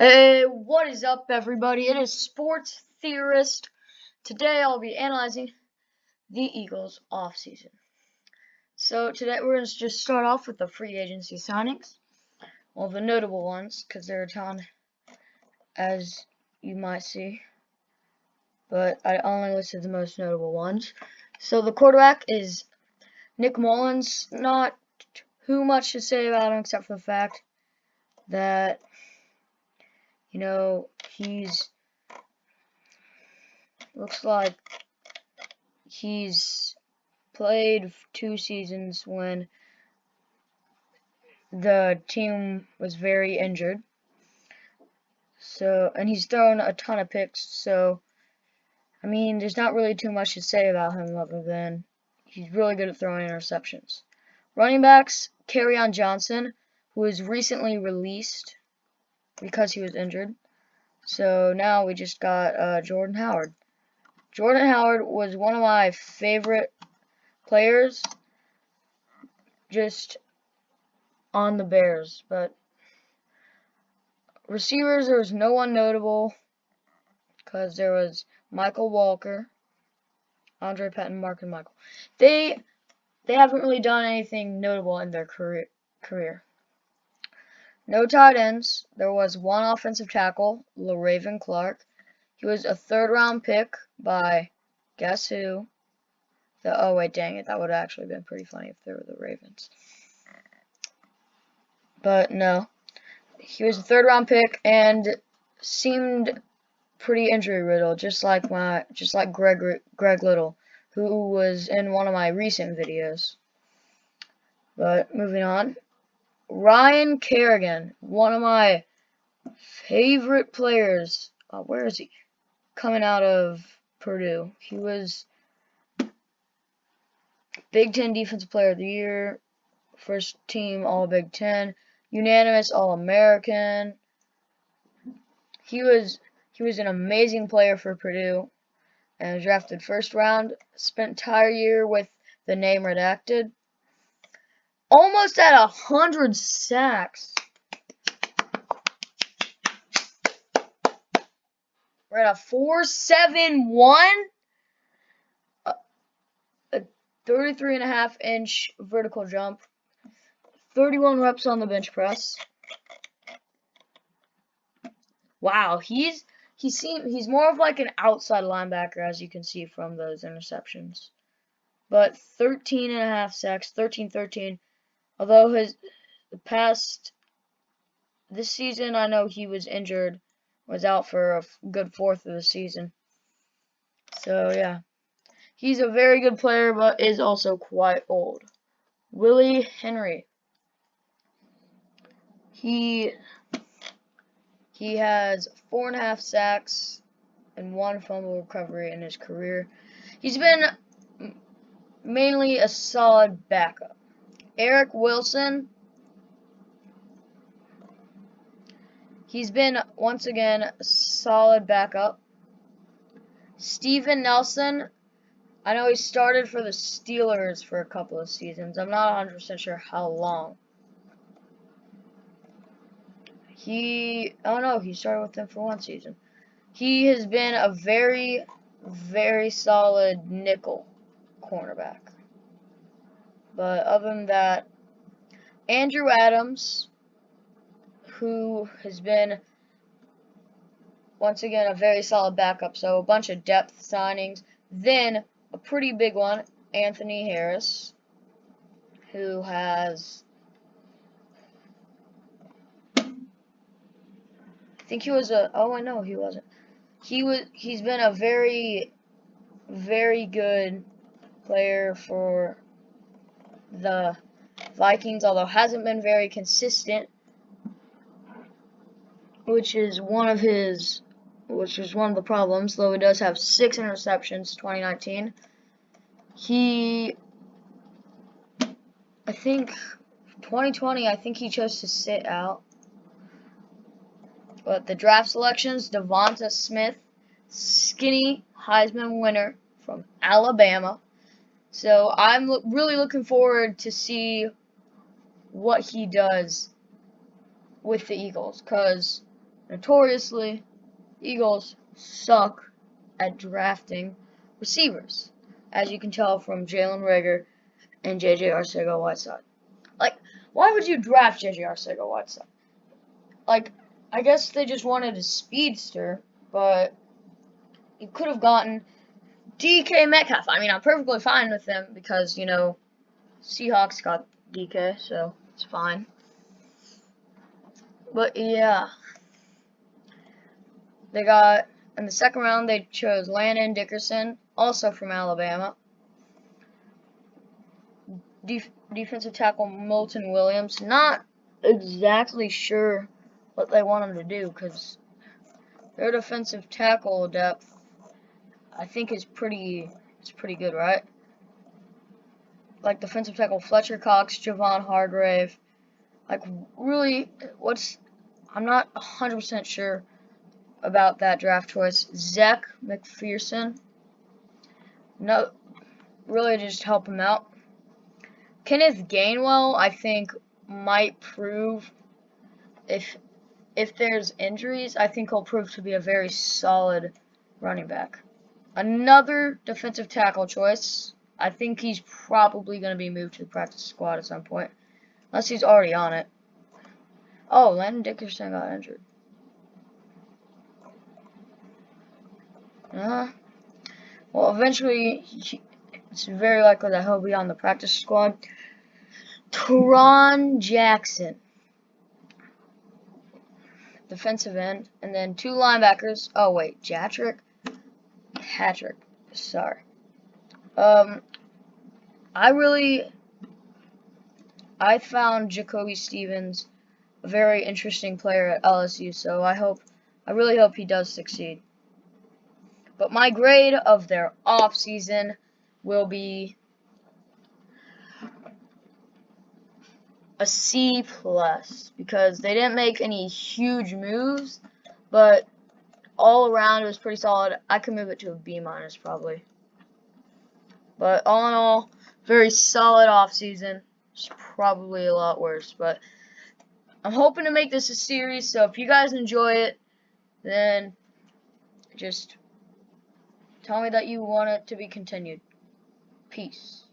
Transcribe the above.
Hey, what is up, everybody? It is Sports Theorist. Today I'll be analyzing the Eagles offseason. So today we're going to just start off with the free agency signings. Well, the notable ones, because there are a ton, as you might see. But I only listed the most notable ones. So the quarterback is Nick Mullins. Not too much to say about him except for the fact that, he's looks like he's played 2 seasons when the team was very injured. And he's thrown a ton of picks, so there's not really too much to say about him other than he's really good at throwing interceptions. Running backs, Kerryon Johnson, who was recently released because he was injured. So now we just got Jordan Howard. Jordan Howard was one of my favorite players just on the Bears, but receivers, there was no one notable because there was Michael Walker, Andre Patton, Mark and Michael. They haven't really done anything notable in their career. No tight ends. There was one offensive tackle, LaRaven Clark. He was a 3rd-round pick by guess who? Oh wait, dang it, that would have actually been pretty funny if they were the Ravens. But no. He was a 3rd-round pick and seemed pretty injury riddled, just like Greg Little, who was in one of my recent videos. But moving on, Ryan Kerrigan, one of my favorite players. Where is he? Coming out of Purdue. He was Big Ten Defensive Player of the Year, first team All Big Ten, unanimous All American. He was an amazing player for Purdue and was drafted 1st round. Spent entire year with the name redacted. Almost at 100 sacks. We're at a 4.71. A 33.5-inch vertical jump. 31 reps on the bench press. Wow, he's more of like an outside linebacker, as you can see from those interceptions. But 13.5 sacks, 13-13. Although this season, I know he was injured, was out for a good 1/4 of the season. So yeah, he's a very good player, but is also quite old. Willie Henry. He has 4.5 sacks and 1 fumble recovery in his career. He's been mainly a solid backup. Eric Wilson. He's been, once again, a solid backup. Steven Nelson. I know he started for the Steelers for a couple of seasons. I'm not 100% sure how long. He started with them for 1 season. He has been a very, very solid nickel cornerback. But other than that, Andrew Adams, who has been, once again, a very solid backup. So a bunch of depth signings. Then a pretty big one, Anthony Harris, who has, I think he was no, he wasn't. He's been a very, very good player for the Vikings, although hasn't been very consistent, which is one of the problems, though he does have 6 interceptions 2019. I think 2020, he chose to sit out. But the draft selections, Devonta Smith, skinny Heisman winner from Alabama. So I'm really looking forward to see what he does with the Eagles, because Notoriously, Eagles suck at drafting receivers, as you can tell from Jalen Reagor and J.J. Arcega-Whiteside. Like, why would you draft J.J. Arcega-Whiteside? Like, I guess they just wanted a speedster, but you could have gotten DK Metcalf. I mean, I'm perfectly fine with them because, you know, Seahawks got DK, so it's fine. But yeah, they got, in the second round, they chose Landon Dickerson, also from Alabama. Defensive tackle Moulton Williams. Not exactly sure what they want him to do because their defensive tackle depth, I think, is pretty good, right? Like defensive tackle Fletcher Cox, Javon Hargrave. Like, really, I'm not 100% sure about that draft choice. Zach McPherson. No, really just help him out. Kenneth Gainwell, I think, might prove, if there's injuries, I think he'll prove to be a very solid running back. Another defensive tackle choice. I think he's probably going to be moved to the practice squad at some point. Unless he's already on it. Oh, Landon Dickerson got injured. Well, eventually, it's very likely that he'll be on the practice squad. Teron Jackson, defensive end. And then 2 linebackers. Oh, wait, Patrick. Sorry. I found Jacoby Stevens a very interesting player at LSU, so I really hope he does succeed. But my grade of their offseason will be a C+, because they didn't make any huge moves, but all around it was pretty solid. I could move it to a B- probably. But all in all, very solid offseason. It's probably a lot worse, but I'm hoping to make this a series, so if you guys enjoy it, then just tell me that you want it to be continued. Peace.